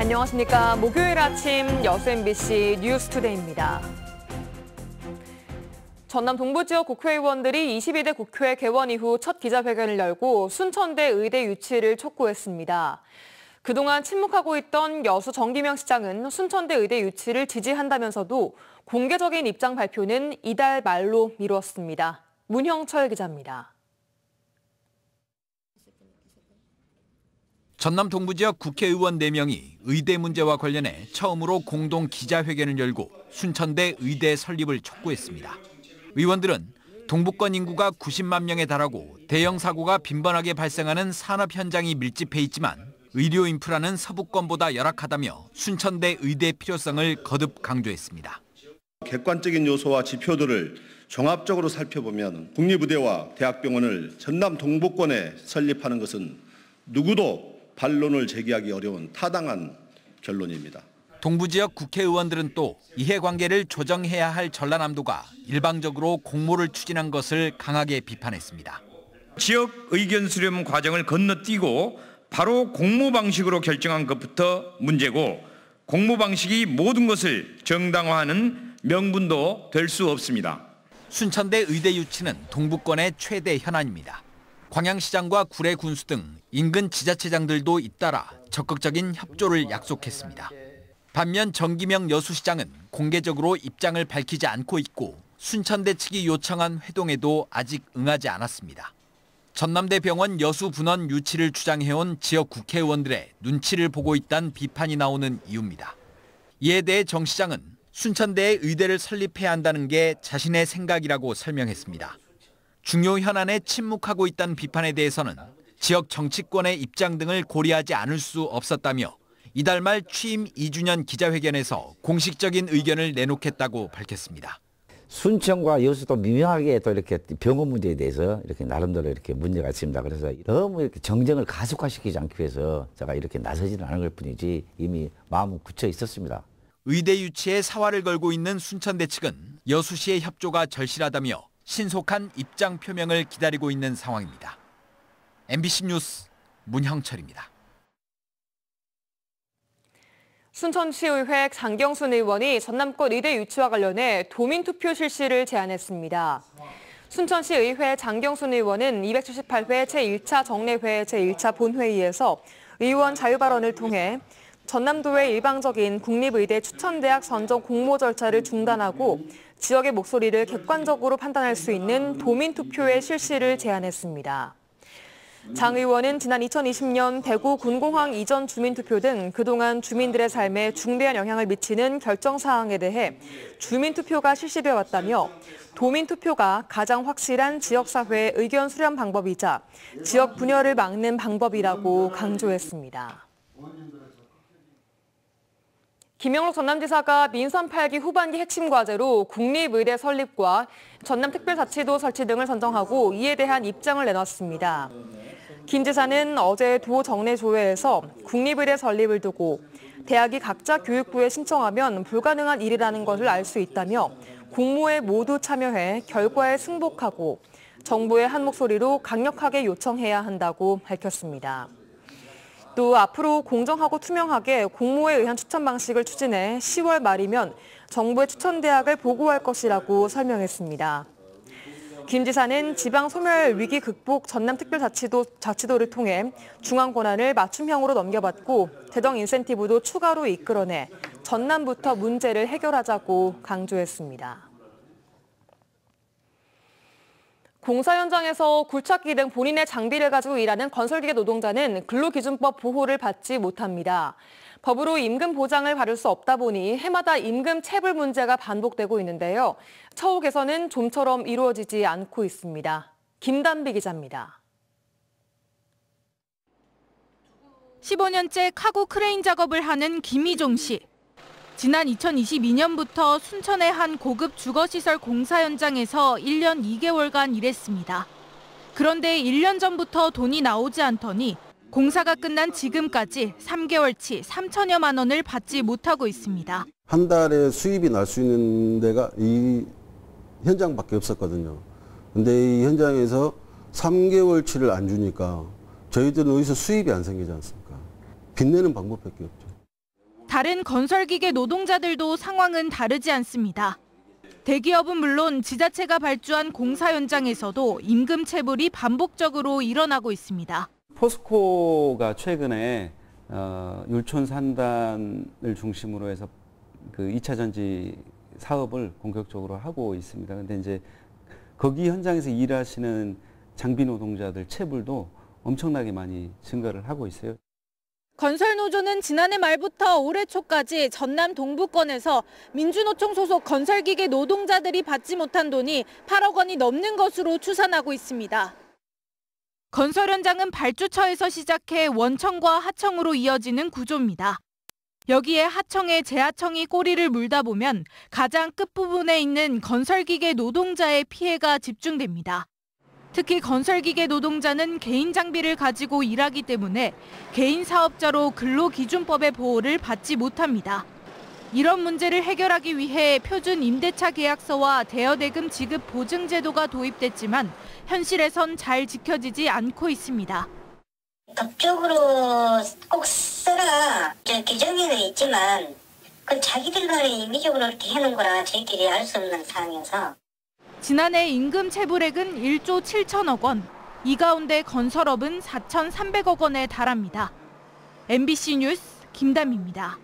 안녕하십니까. 목요일 아침 여수 MBC 뉴스투데이입니다. 전남 동부지역 국회의원들이 22대 국회 개원 이후 첫 기자회견을 열고 순천대 의대 유치를 촉구했습니다. 그동안 침묵하고 있던 여수 정기명 시장은 순천대 의대 유치를 지지한다면서도 공개적인 입장 발표는 이달 말로 미뤘습니다. 문형철 기자입니다. 전남 동부지역 국회의원 4명이 의대 문제와 관련해 처음으로 공동 기자회견을 열고 순천대 의대 설립을 촉구했습니다. 의원들은 동부권 인구가 90만 명에 달하고 대형 사고가 빈번하게 발생하는 산업 현장이 밀집해 있지만 의료 인프라는 서부권보다 열악하다며 순천대 의대 필요성을 거듭 강조했습니다. 객관적인 요소와 지표들을 종합적으로 살펴보면 국립의대와 대학병원을 전남 동부권에 설립하는 것은 누구도 반론을 제기하기 어려운 타당한 결론입니다. 동부지역 국회의원들은 또 이해관계를 조정해야 할 전라남도가 일방적으로 공모를 추진한 것을 강하게 비판했습니다. 지역 의견 수렴 과정을 건너뛰고 바로 공모 방식으로 결정한 것부터 문제고 공모 방식이 모든 것을 정당화하는 명분도 될 수 없습니다. 순천대 의대 유치는 동부권의 최대 현안입니다. 광양시장과 구례 군수 등 인근 지자체장들도 잇따라 적극적인 협조를 약속했습니다. 반면 정기명 여수시장은 공개적으로 입장을 밝히지 않고 있고 순천대 측이 요청한 회동에도 아직 응하지 않았습니다. 전남대병원 여수분원 유치를 주장해온 지역 국회의원들의 눈치를 보고 있다는 비판이 나오는 이유입니다. 이에 대해 정 시장은 순천대에 의대를 설립해야 한다는 게 자신의 생각이라고 설명했습니다. 중요 현안에 침묵하고 있다는 비판에 대해서는 지역 정치권의 입장 등을 고려하지 않을 수 없었다며 이달 말 취임 2주년 기자회견에서 공식적인 의견을 내놓겠다고 밝혔습니다. 순천과 여수도 미묘하게 또 이렇게 병원 문제에 대해서 이렇게 나름대로 이렇게 문제가 있습니다. 그래서 너무 이렇게 정쟁을 가속화시키지 않기 위해서 제가 이렇게 나서지는 않은 것 뿐이지 이미 마음은 굳혀 있었습니다. 의대 유치에 사활을 걸고 있는 순천대 측은 여수시의 협조가 절실하다며 신속한 입장 표명을 기다리고 있는 상황입니다. MBC 뉴스 문형철입니다. 순천시의회 장경순 의원이 전남권 의대 유치와 관련해 도민투표 실시를 제안했습니다. 순천시의회 장경순 의원은 278회 제1차 정례회 제1차 본회의에서 의원 자유발언을 통해 전남도의 일방적인 국립의대 추천대학 선정 공모 절차를 중단하고 지역의 목소리를 객관적으로 판단할 수 있는 도민투표의 실시를 제안했습니다. 장 의원은 지난 2020년 대구 군공항 이전 주민투표 등 그동안 주민들의 삶에 중대한 영향을 미치는 결정사항에 대해 주민투표가 실시되어 왔다며 도민투표가 가장 확실한 지역사회의 의견 수렴 방법이자 지역 분열을 막는 방법이라고 강조했습니다. 김영록 전남지사가 민선 8기 후반기 핵심 과제로 국립의대 설립과 전남특별자치도 설치 등을 선정하고 이에 대한 입장을 내놨습니다. 김 지사는 어제 도 정례조회에서 국립의대 설립을 두고 대학이 각자 교육부에 신청하면 불가능한 일이라는 것을 알 수 있다며 공모에 모두 참여해 결과에 승복하고 정부의 한 목소리로 강력하게 요청해야 한다고 밝혔습니다. 또 앞으로 공정하고 투명하게 공모에 의한 추천 방식을 추진해 10월 말이면 정부의 추천 대학을 보고할 것이라고 설명했습니다. 김 지사는 지방 소멸 위기 극복 전남특별자치도를 통해 중앙 권한을 맞춤형으로 넘겨받고 대정 인센티브도 추가로 이끌어내 전남부터 문제를 해결하자고 강조했습니다. 공사 현장에서 굴착기 등 본인의 장비를 가지고 일하는 건설기계 노동자는 근로기준법 보호를 받지 못합니다. 법으로 임금 보장을 받을 수 없다 보니 해마다 임금 체불 문제가 반복되고 있는데요. 처우 개선은 좀처럼 이루어지지 않고 있습니다. 김단비 기자입니다. 15년째 카고 크레인 작업을 하는 김희종 씨. 지난 2022년부터 순천의 한 고급 주거시설 공사 현장에서 1년 2개월간 일했습니다. 그런데 1년 전부터 돈이 나오지 않더니 공사가 끝난 지금까지 3개월치 3천여만 원을 받지 못하고 있습니다. 한 달에 수입이 날 수 있는 데가 이 현장밖에 없었거든요. 근데 이 현장에서 3개월치를 안 주니까 저희들은 여기서 수입이 안 생기지 않습니까? 빚내는 방법밖에 없죠. 다른 건설기계 노동자들도 상황은 다르지 않습니다. 대기업은 물론 지자체가 발주한 공사 현장에서도 임금 체불이 반복적으로 일어나고 있습니다. 포스코가 최근에 율촌 산단을 중심으로 해서 그 2차 전지 사업을 본격적으로 하고 있습니다. 근데 이제 거기 현장에서 일하시는 장비 노동자들 체불도 엄청나게 많이 증가를 하고 있어요. 건설노조는 지난해 말부터 올해 초까지 전남 동부권에서 민주노총 소속 건설기계 노동자들이 받지 못한 돈이 8억 원이 넘는 것으로 추산하고 있습니다. 건설 현장은 발주처에서 시작해 원청과 하청으로 이어지는 구조입니다. 여기에 하청에 재하청이 꼬리를 물다 보면 가장 끝부분에 있는 건설기계 노동자의 피해가 집중됩니다. 특히 건설기계 노동자는 개인 장비를 가지고 일하기 때문에 개인 사업자로 근로기준법의 보호를 받지 못합니다. 이런 문제를 해결하기 위해 표준 임대차 계약서와 대여대금 지급 보증 제도가 도입됐지만 현실에선 잘 지켜지지 않고 있습니다. 법적으로 꼭 써라 규정에는 있지만 그건 자기들만의 임의적으로 이렇게 해놓은 거라 저희끼리 알 수 없는 상황이어서. 지난해 임금 체불액은 1조 7천억 원, 이 가운데 건설업은 4,300억 원에 달합니다. MBC 뉴스 김담희입니다.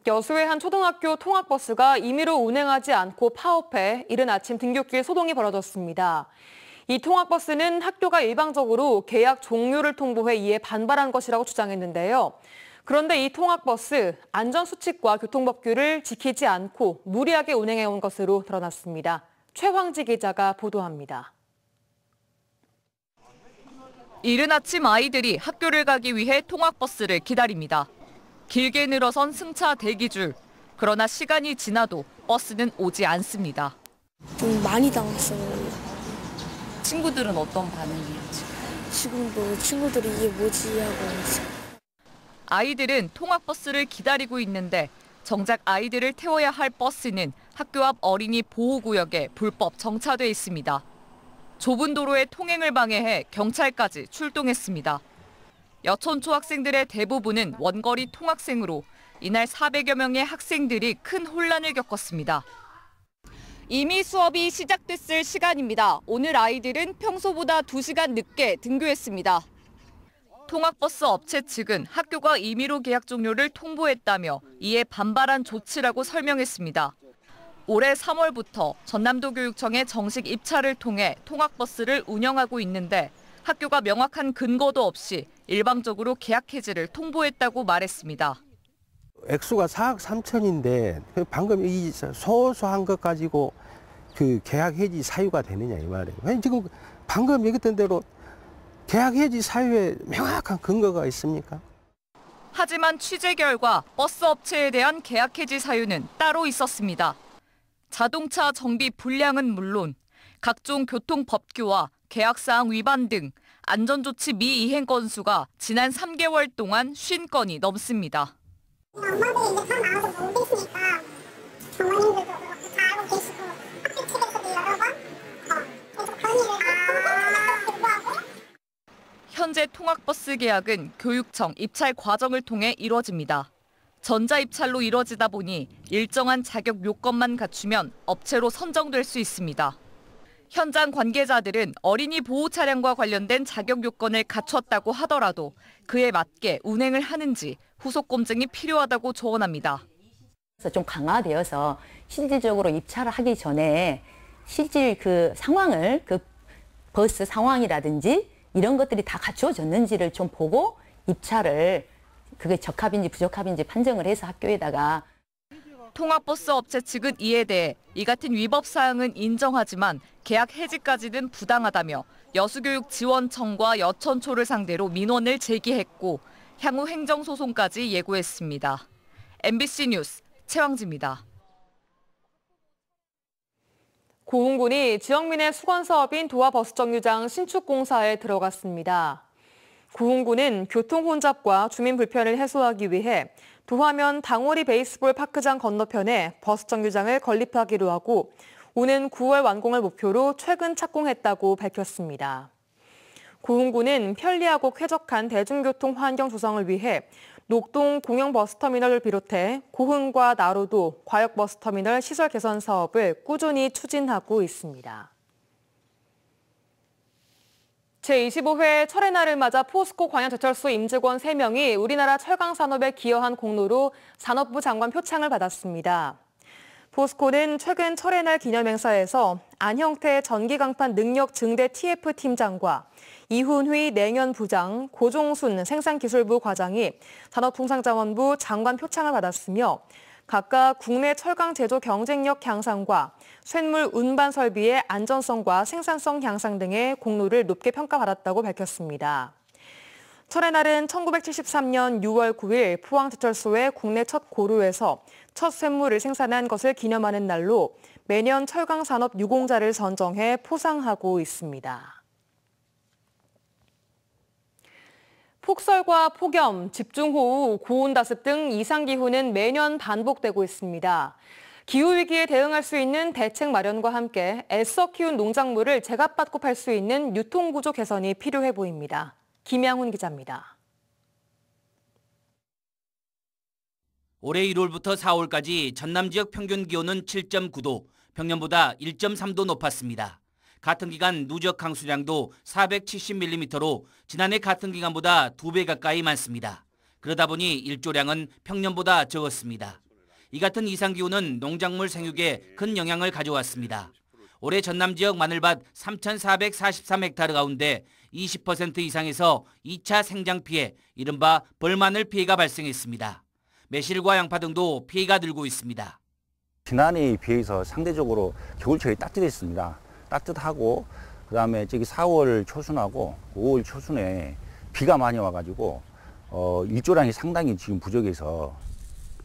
여수의 한 초등학교 통학버스가 임의로 운행하지 않고 파업해 이른 아침 등굣길 소동이 벌어졌습니다. 이 통학버스는 학교가 일방적으로 계약 종료를 통보해 이에 반발한 것이라고 주장했는데요. 그런데 이 통학버스 안전수칙과 교통법규를 지키지 않고 무리하게 운행해온 것으로 드러났습니다. 최황지 기자가 보도합니다. 이른 아침 아이들이 학교를 가기 위해 통학버스를 기다립니다. 길게 늘어선 승차 대기줄. 그러나 시간이 지나도 버스는 오지 않습니다. 좀 많이 당했어요. 친구들은 어떤 반응이에요? 지금도 친구들이 이게 뭐지 하고 있어요. 아이들은 통학버스를 기다리고 있는데 정작 아이들을 태워야 할 버스는 학교 앞 어린이 보호구역에 불법 정차돼 있습니다. 좁은 도로의 통행을 방해해 경찰까지 출동했습니다. 여천초 학생들의 대부분은 원거리 통학생으로 이날 400여 명의 학생들이 큰 혼란을 겪었습니다. 이미 수업이 시작됐을 시간입니다. 오늘 아이들은 평소보다 2시간 늦게 등교했습니다. 통학버스 업체 측은 학교가 임의로 계약 종료를 통보했다며 이에 반발한 조치라고 설명했습니다. 올해 3월부터 전남도 교육청에 정식 입찰을 통해 통학버스를 운영하고 있는데 학교가 명확한 근거도 없이 일방적으로 계약 해지를 통보했다고 말했습니다. 액수가 4억 3천인데 방금 이 소소한 것 가지고 그 계약 해지 사유가 되느냐 이 말이에요. 지금 방금 얘기했던 대로 계약 해지 사유에 명확한 근거가 있습니까? 하지만 취재 결과 버스 업체에 대한 계약 해지 사유는 따로 있었습니다. 자동차 정비 불량은 물론 각종 교통법규와 계약사항 위반 등 안전조치 미이행 건수가 지난 3개월 동안 50건이 넘습니다. 엄마들이 이제 다 나와서 모르고 있으니까 부모님들도 다 알고 계시고 학교 측에서도 여러 번 계속 건의를 하고. 현재 통학버스 계약은 교육청 입찰 과정을 통해 이뤄집니다. 전자입찰로 이뤄지다 보니 일정한 자격 요건만 갖추면 업체로 선정될 수 있습니다. 현장 관계자들은 어린이 보호 차량과 관련된 자격 요건을 갖췄다고 하더라도 그에 맞게 운행을 하는지 후속 검증이 필요하다고 조언합니다. 좀 강화되어서 실질적으로 입찰을 하기 전에 실질 그 상황을 그 버스 상황이라든지 이런 것들이 다 갖추어졌는지를 좀 보고 입찰을 그게 적합인지 부적합인지 판정을 해서 학교에다가. 통학버스 업체 측은 이에 대해 이 같은 위법 사항은 인정하지만 계약 해지까지는 부당하다며 여수교육지원청과 여천초를 상대로 민원을 제기했고 향후 행정소송까지 예고했습니다. MBC 뉴스 최황지입니다. 고흥군이 지역민의 수건사업인 도화버스 정류장 신축 공사에 들어갔습니다. 고흥군은 교통혼잡과 주민 불편을 해소하기 위해 도화면 당오리 베이스볼 파크장 건너편에 버스 정류장을 건립하기로 하고 오는 9월 완공을 목표로 최근 착공했다고 밝혔습니다. 고흥군은 편리하고 쾌적한 대중교통 환경 조성을 위해 녹동 공영버스터미널을 비롯해 고흥과 나로도 과역버스터미널 시설 개선 사업을 꾸준히 추진하고 있습니다. 제25회 철의 날을 맞아 포스코 광양제철소 임직원 3명이 우리나라 철강 산업에 기여한 공로로 산업부 장관 표창을 받았습니다. 포스코는 최근 철의 날 기념행사에서 안형태 전기강판 능력 증대 TF 팀장과 이훈휘 냉연 부장, 고종순 생산기술부 과장이 산업통상자원부 장관 표창을 받았으며 각각 국내 철강 제조 경쟁력 향상과 쇳물 운반 설비의 안전성과 생산성 향상 등의 공로를 높게 평가받았다고 밝혔습니다. 철의 날은 1973년 6월 9일 포항제철소의 국내 첫 고루에서 첫 쇳물을 생산한 것을 기념하는 날로 매년 철강산업 유공자를 선정해 포상하고 있습니다. 폭설과 폭염, 집중호우, 고온다습 등 이상기후는 매년 반복되고 있습니다. 기후위기에 대응할 수 있는 대책 마련과 함께 애써 키운 농작물을 제값받고 팔 수 있는 유통구조 개선이 필요해 보입니다. 김양훈 기자입니다. 올해 1월부터 4월까지 전남 지역 평균 기온은 7.9도, 평년보다 1.3도 높았습니다. 같은 기간 누적 강수량도 470mm로 지난해 같은 기간보다 2배 가까이 많습니다. 그러다 보니 일조량은 평년보다 적었습니다. 이 같은 이상기후는 농작물 생육에 큰 영향을 가져왔습니다. 올해 전남 지역 마늘밭 3,443헥타르 가운데 20% 이상에서 2차 생장 피해, 이른바 벌마늘 피해가 발생했습니다. 매실과 양파 등도 피해가 늘고 있습니다. 지난해에 비해서 상대적으로 겨울철이 따뜻했습니다. 따뜻하고 그다음에 저기 4월 초순하고 5월 초순에 비가 많이 와가지고 일조량이 상당히 지금 부족해서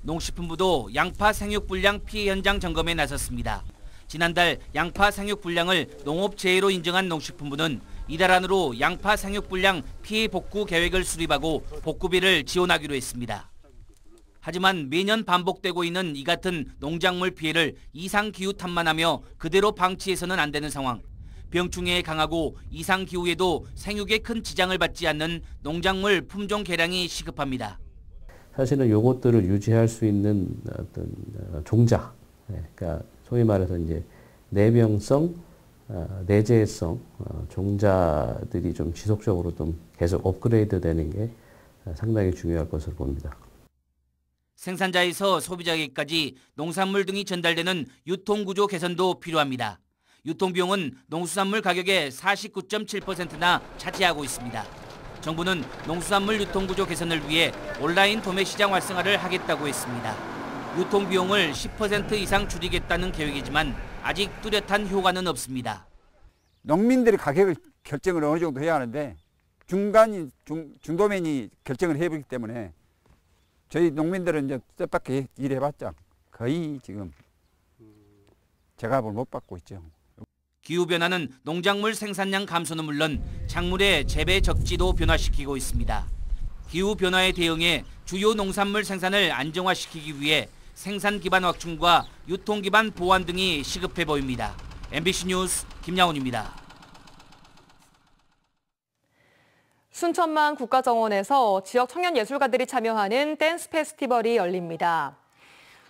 농식품부도 양파 생육 불량 피해 현장 점검에 나섰습니다. 지난달 양파 생육 불량을 농업재해로 인정한 농식품부는 이달 안으로 양파 생육 불량 피해 복구 계획을 수립하고 복구비를 지원하기로 했습니다. 하지만 매년 반복되고 있는 이 같은 농작물 피해를 이상기후 탓만 하며 그대로 방치해서는 안 되는 상황. 병충해에 강하고 이상기후에도 생육에 큰 지장을 받지 않는 농작물 품종 개량이 시급합니다. 사실은 요것들을 유지할 수 있는 어떤 종자, 그러니까 소위 말해서 이제 내병성, 내재성 종자들이 좀 지속적으로 좀 계속 업그레이드 되는 게 상당히 중요할 것으로 봅니다. 생산자에서 소비자에게까지 농산물 등이 전달되는 유통구조 개선도 필요합니다. 유통비용은 농수산물 가격의 49.7%나 차지하고 있습니다. 정부는 농수산물 유통구조 개선을 위해 온라인 도매시장 활성화를 하겠다고 했습니다. 유통비용을 10% 이상 줄이겠다는 계획이지만 아직 뚜렷한 효과는 없습니다. 농민들이 가격을 결정을 어느 정도 해야 하는데 중도면이 결정을 해보기 때문에 저희 농민들은 이제 뜻밖의 일해봤자 거의 지금 제값을 못 받고 있죠. 기후변화는 농작물 생산량 감소는 물론 작물의 재배 적지도 변화시키고 있습니다. 기후변화에 대응해 주요 농산물 생산을 안정화시키기 위해 생산 기반 확충과 유통 기반 보완 등이 시급해 보입니다. MBC 뉴스 김양훈입니다. 순천만 국가정원에서 지역 청년 예술가들이 참여하는 댄스 페스티벌이 열립니다.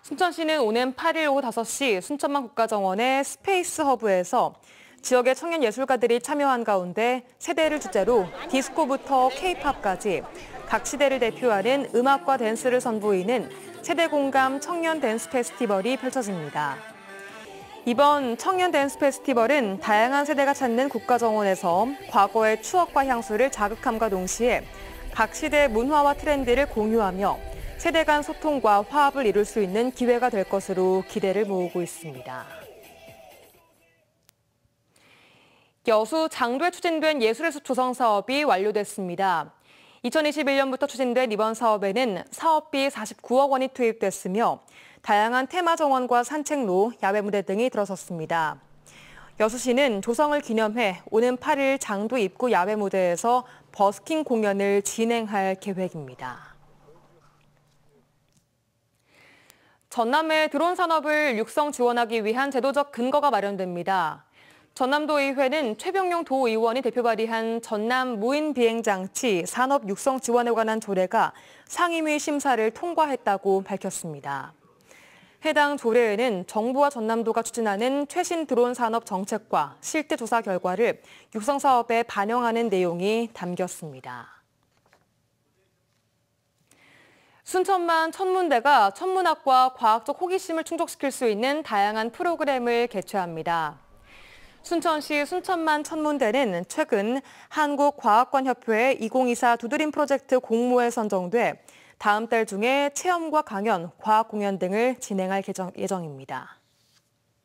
순천시는 오는 8일 오후 5시 순천만 국가정원의 스페이스 허브에서 지역의 청년 예술가들이 참여한 가운데 세대를 주제로 디스코부터 K-팝까지 각 시대를 대표하는 음악과 댄스를 선보이는 세대 공감 청년 댄스 페스티벌이 펼쳐집니다. 이번 청년 댄스 페스티벌은 다양한 세대가 찾는 국가정원에서 과거의 추억과 향수를 자극함과 동시에 각 시대의 문화와 트렌드를 공유하며 세대 간 소통과 화합을 이룰 수 있는 기회가 될 것으로 기대를 모으고 있습니다. 여수 장도에 추진된 예술의 숲 조성 사업이 완료됐습니다. 2021년부터 추진된 이번 사업에는 사업비 49억 원이 투입됐으며 다양한 테마 정원과 산책로, 야외 무대 등이 들어섰습니다. 여수시는 조성을 기념해 오는 8일 장도 입구 야외 무대에서 버스킹 공연을 진행할 계획입니다. 전남의 드론 산업을 육성 지원하기 위한 제도적 근거가 마련됩니다. 전남도의회는 최병용 도의원이 대표 발의한 전남 무인 비행장치 산업 육성 지원에 관한 조례가 상임위 심사를 통과했다고 밝혔습니다. 해당 조례에는 정부와 전남도가 추진하는 최신 드론 산업 정책과 실태 조사 결과를 육성 사업에 반영하는 내용이 담겼습니다. 순천만 천문대가 천문학과 과학적 호기심을 충족시킬 수 있는 다양한 프로그램을 개최합니다. 순천시 순천만 천문대는 최근 한국과학관협회 2024 두드림 프로젝트 공모에 선정돼 다음 달 중에 체험과 강연, 과학 공연 등을 진행할 예정입니다.